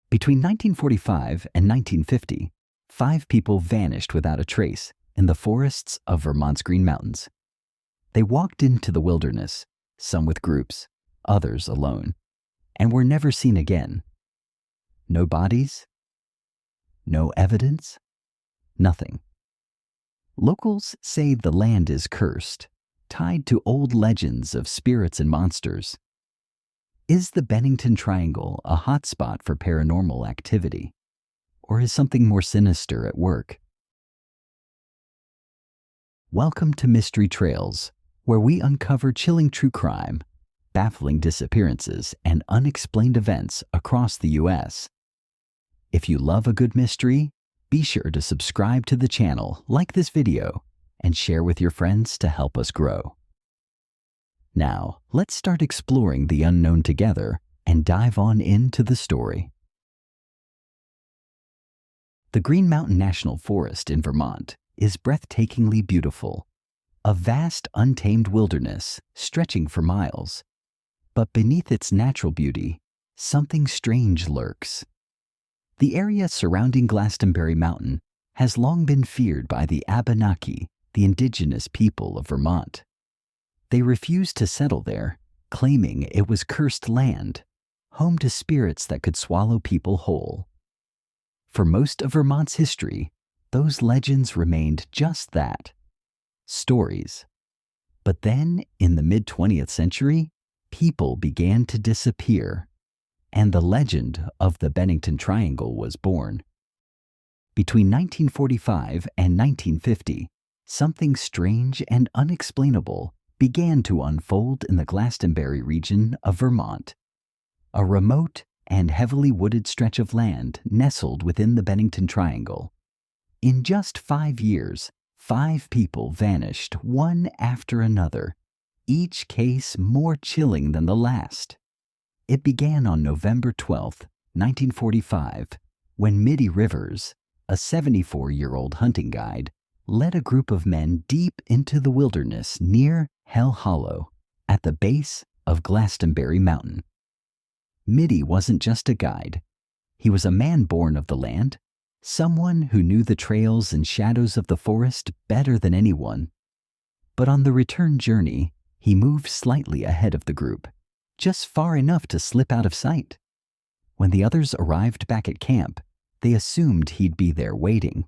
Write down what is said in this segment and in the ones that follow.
Between 1945 and 1950, 5 people vanished without a trace in the forests of Vermont's Green Mountains. They walked into the wilderness, some with groups, others alone, and were never seen again. No bodies, no evidence, nothing. Locals say the land is cursed, tied to old legends of spirits and monsters. Is the Bennington Triangle a hotspot for paranormal activity? Or is something more sinister at work? Welcome to Mystery Trails, where we uncover chilling true crime, baffling disappearances, and unexplained events across the U.S. If you love a good mystery, be sure to subscribe to the channel, like this video, and share with your friends to help us grow. Now, let's start exploring the unknown together and dive on into the story. The Green Mountain National Forest in Vermont is breathtakingly beautiful, a vast untamed wilderness stretching for miles. But beneath its natural beauty, something strange lurks. The area surrounding Glastenbury Mountain has long been feared by the Abenaki, the indigenous people of Vermont. They refused to settle there, claiming it was cursed land, home to spirits that could swallow people whole. For most of Vermont's history, those legends remained just that, stories. But then, in the mid-20th century, people began to disappear, and the legend of the Bennington Triangle was born. Between 1945 and 1950, something strange and unexplainable began to unfold in the Glastenbury region of Vermont, a remote and heavily wooded stretch of land nestled within the Bennington Triangle. In just 5 years, 5 people vanished one after another, each case more chilling than the last. It began on November 12, 1945, when Middie Rivers, a 74-year-old hunting guide, led a group of men deep into the wilderness near Hell Hollow, at the base of Glastenbury Mountain. Middie wasn't just a guide. He was a man born of the land, someone who knew the trails and shadows of the forest better than anyone. But on the return journey, he moved slightly ahead of the group, just far enough to slip out of sight. When the others arrived back at camp, they assumed he'd be there waiting.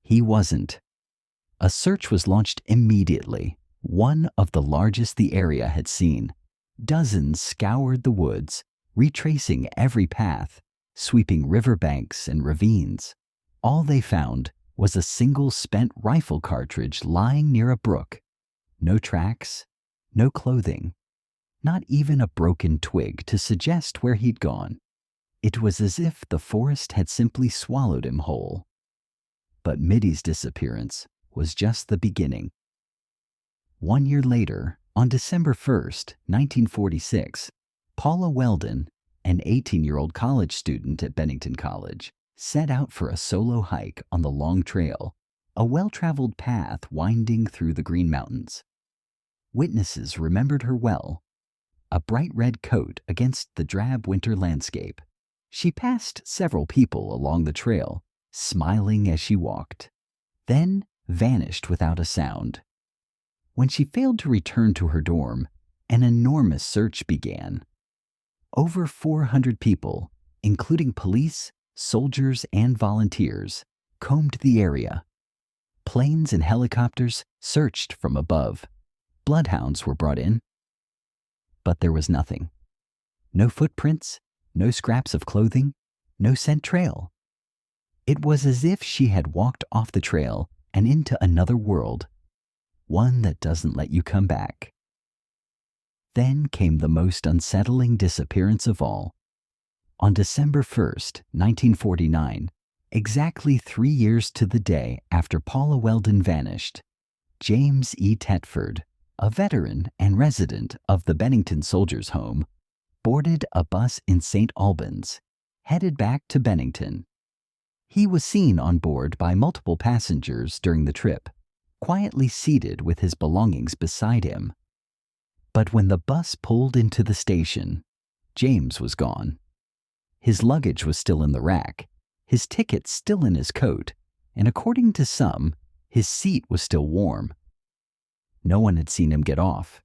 He wasn't. A search was launched immediately, one of the largest the area had seen. Dozens scoured the woods, retracing every path, sweeping riverbanks and ravines. All they found was a single spent rifle cartridge lying near a brook. No tracks, no clothing, not even a broken twig to suggest where he'd gone. It was as if the forest had simply swallowed him whole. But Middie's disappearance was just the beginning. 1 year later, on December 1st, 1946, Paula Welden, an 18-year-old college student at Bennington College, set out for a solo hike on the Long Trail, a well-traveled path winding through the Green Mountains. Witnesses remembered her well, a bright red coat against the drab winter landscape. She passed several people along the trail, smiling as she walked, then vanished without a sound. When she failed to return to her dorm, an enormous search began. Over 400 people, including police, soldiers, and volunteers, combed the area. Planes and helicopters searched from above. Bloodhounds were brought in. But there was nothing. No footprints, no scraps of clothing, no scent trail. It was as if she had walked off the trail and into another world, one that doesn't let you come back. Then came the most unsettling disappearance of all. On December 1st, 1949, exactly 3 years to the day after Paula Welden vanished, James E. Tetford, a veteran and resident of the Bennington Soldiers' Home, boarded a bus in St. Albans, headed back to Bennington. He was seen on board by multiple passengers during the trip, quietly seated with his belongings beside him. But when the bus pulled into the station, James was gone. His luggage was still in the rack, his ticket still in his coat, and according to some, his seat was still warm. No one had seen him get off.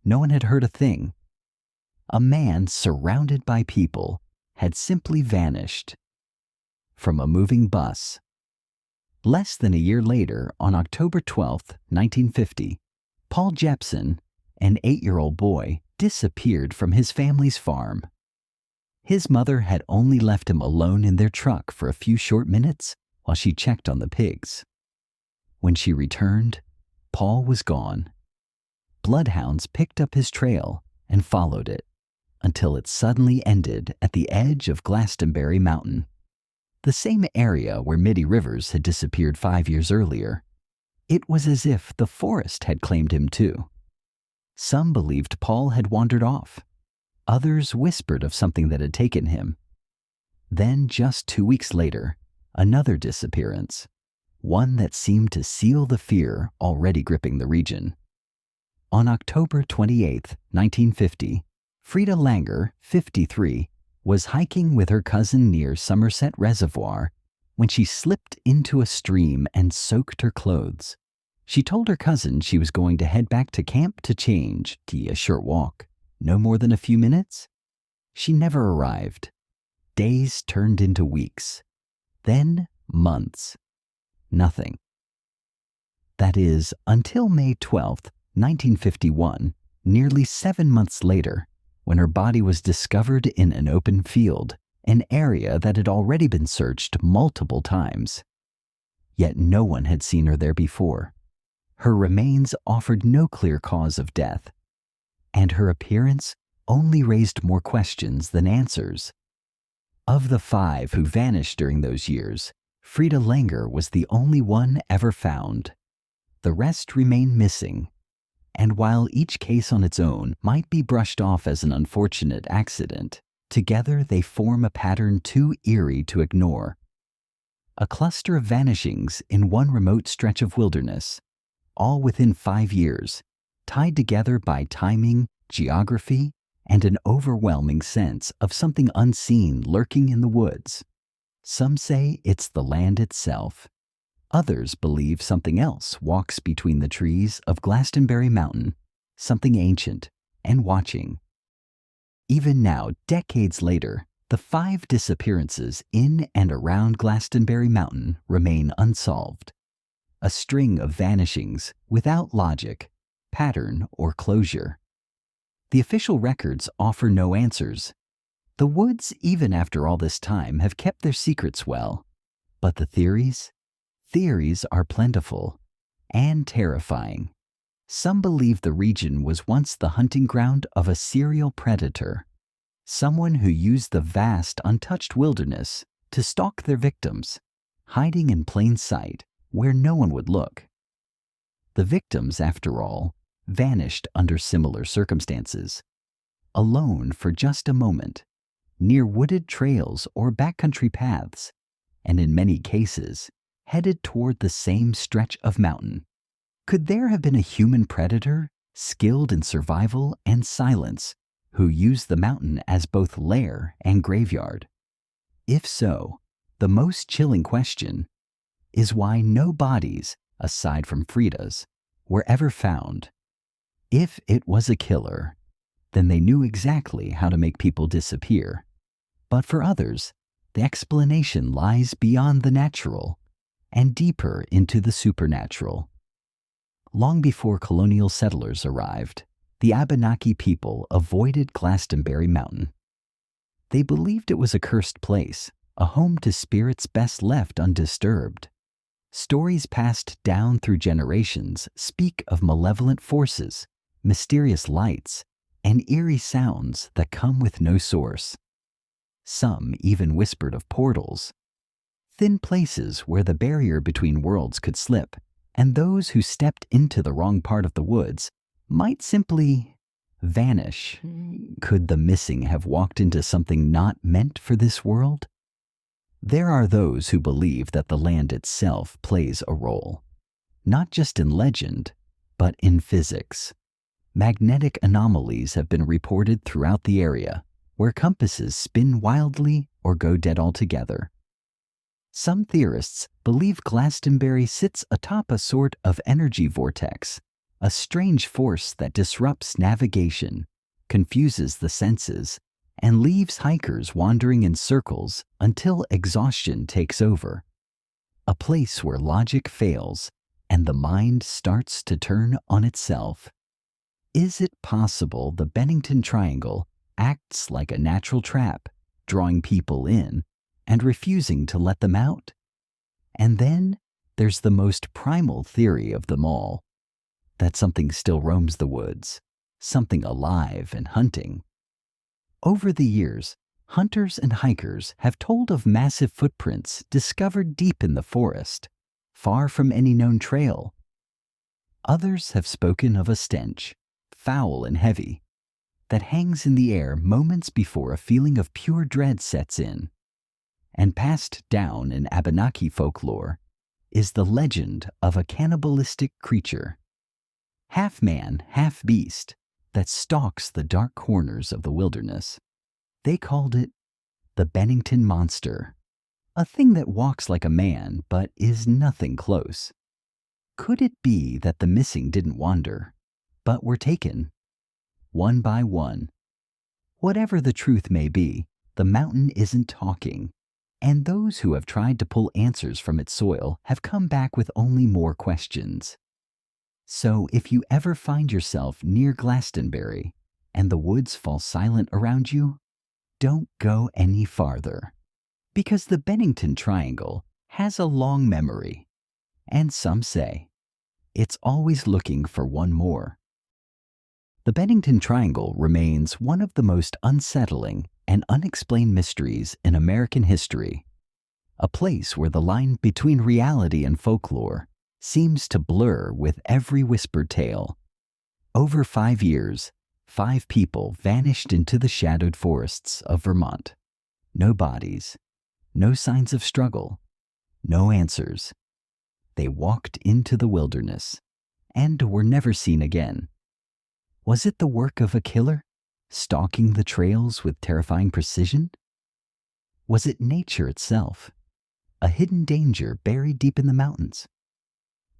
No one had heard a thing. A man surrounded by people had simply vanished from a moving bus. Less than a year later, on October 12, 1950, Paul Jepson, an 8-year-old boy, disappeared from his family's farm. His mother had only left him alone in their truck for a few short minutes while she checked on the pigs. When she returned, Paul was gone. Bloodhounds picked up his trail and followed it until it suddenly ended at the edge of Glastenbury Mountain, the same area where Middie Rivers had disappeared 5 years earlier. It was as if the forest had claimed him too. Some believed Paul had wandered off. Others whispered of something that had taken him. Then, just 2 weeks later, another disappearance, one that seemed to seal the fear already gripping the region. On October 28, 1950, Frieda Langer, 53, was hiking with her cousin near Somerset Reservoir when she slipped into a stream and soaked her clothes. She told her cousin she was going to head back to camp to change, a short walk, no more than a few minutes. She never arrived. Days turned into weeks, then months. Nothing. That is, until May 12, 1951, nearly 7 months later, when her body was discovered in an open field, an area that had already been searched multiple times. Yet no one had seen her there before. Her remains offered no clear cause of death, and her appearance only raised more questions than answers. Of the 5 who vanished during those years, Frieda Langer was the only one ever found. The rest remain missing, and while each case on its own might be brushed off as an unfortunate accident, together they form a pattern too eerie to ignore. A cluster of vanishings in one remote stretch of wilderness, all within 5 years, tied together by timing, geography, and an overwhelming sense of something unseen lurking in the woods. Some say it's the land itself. Others believe something else walks between the trees of Glastenbury Mountain, something ancient and watching. Even now, decades later, the 5 disappearances in and around Glastenbury Mountain remain unsolved. A string of vanishings without logic, pattern, or closure. The official records offer no answers. The woods, even after all this time, have kept their secrets well. But the theories? Theories are plentiful and terrifying. Some believe the region was once the hunting ground of a serial predator, someone who used the vast, untouched wilderness to stalk their victims, hiding in plain sight where no one would look. The victims, after all, vanished under similar circumstances, alone for just a moment, near wooded trails or backcountry paths, and in many cases, headed toward the same stretch of mountain. Could there have been a human predator, skilled in survival and silence, who used the mountain as both lair and graveyard? If so, the most chilling question is why no bodies, aside from Frieda's, were ever found. If it was a killer, then they knew exactly how to make people disappear. But for others, the explanation lies beyond the natural and deeper into the supernatural. Long before colonial settlers arrived, the Abenaki people avoided Glastenbury Mountain. They believed it was a cursed place, a home to spirits best left undisturbed. Stories passed down through generations speak of malevolent forces, mysterious lights, and eerie sounds that come with no source. Some even whispered of portals, thin places where the barrier between worlds could slip, and those who stepped into the wrong part of the woods might simply vanish. Could the missing have walked into something not meant for this world? There are those who believe that the land itself plays a role, not just in legend, but in physics. Magnetic anomalies have been reported throughout the area, where compasses spin wildly or go dead altogether. Some theorists believe Glastenbury sits atop a sort of energy vortex, a strange force that disrupts navigation, confuses the senses, and leaves hikers wandering in circles until exhaustion takes over. A place where logic fails and the mind starts to turn on itself. Is it possible the Bennington Triangle acts like a natural trap, drawing people in and refusing to let them out? And then there's the most primal theory of them all, that something still roams the woods, something alive and hunting. Over the years, hunters and hikers have told of massive footprints discovered deep in the forest, far from any known trail. Others have spoken of a stench, foul and heavy, that hangs in the air moments before a feeling of pure dread sets in. And passed down in Abenaki folklore is the legend of a cannibalistic creature, half man, half beast, that stalks the dark corners of the wilderness. They called it the Bennington Monster, a thing that walks like a man but is nothing close. Could it be that the missing didn't wander, but were taken, one by one? Whatever the truth may be, the mountain isn't talking, and those who have tried to pull answers from its soil have come back with only more questions. So if you ever find yourself near Glastenbury and the woods fall silent around you, don't go any farther, because the Bennington Triangle has a long memory, and some say it's always looking for one more. The Bennington Triangle remains one of the most unsettling and unexplained mysteries in American history, a place where the line between reality and folklore seems to blur with every whispered tale. Over 5 years, 5 people vanished into the shadowed forests of Vermont. No bodies, no signs of struggle, no answers. They walked into the wilderness and were never seen again. Was it the work of a killer, stalking the trails with terrifying precision? Was it nature itself, a hidden danger buried deep in the mountains?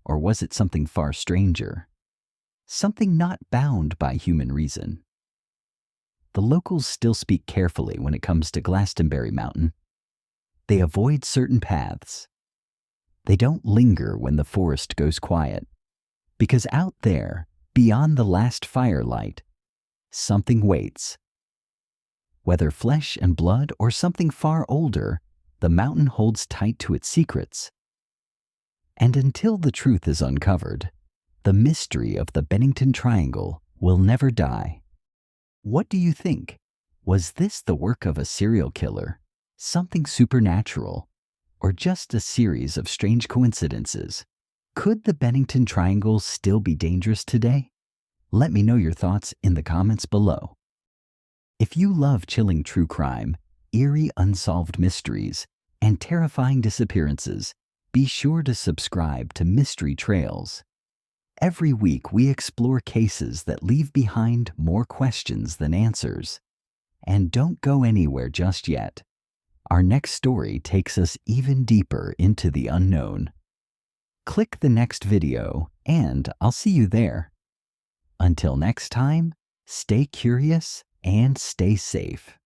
Or was it something far stranger, something not bound by human reason? The locals still speak carefully when it comes to Glastenbury Mountain. They avoid certain paths. They don't linger when the forest goes quiet, because out there, beyond the last firelight, something waits. Whether flesh and blood or something far older, the mountain holds tight to its secrets. And until the truth is uncovered, the mystery of the Bennington Triangle will never die. What do you think? Was this the work of a serial killer, something supernatural, or just a series of strange coincidences? Could the Bennington Triangle still be dangerous today? Let me know your thoughts in the comments below. If you love chilling true crime, eerie unsolved mysteries, and terrifying disappearances, be sure to subscribe to Mystery Trails. Every week we explore cases that leave behind more questions than answers. And don't go anywhere just yet. Our next story takes us even deeper into the unknown. Click the next video and I'll see you there. Until next time, stay curious and stay safe.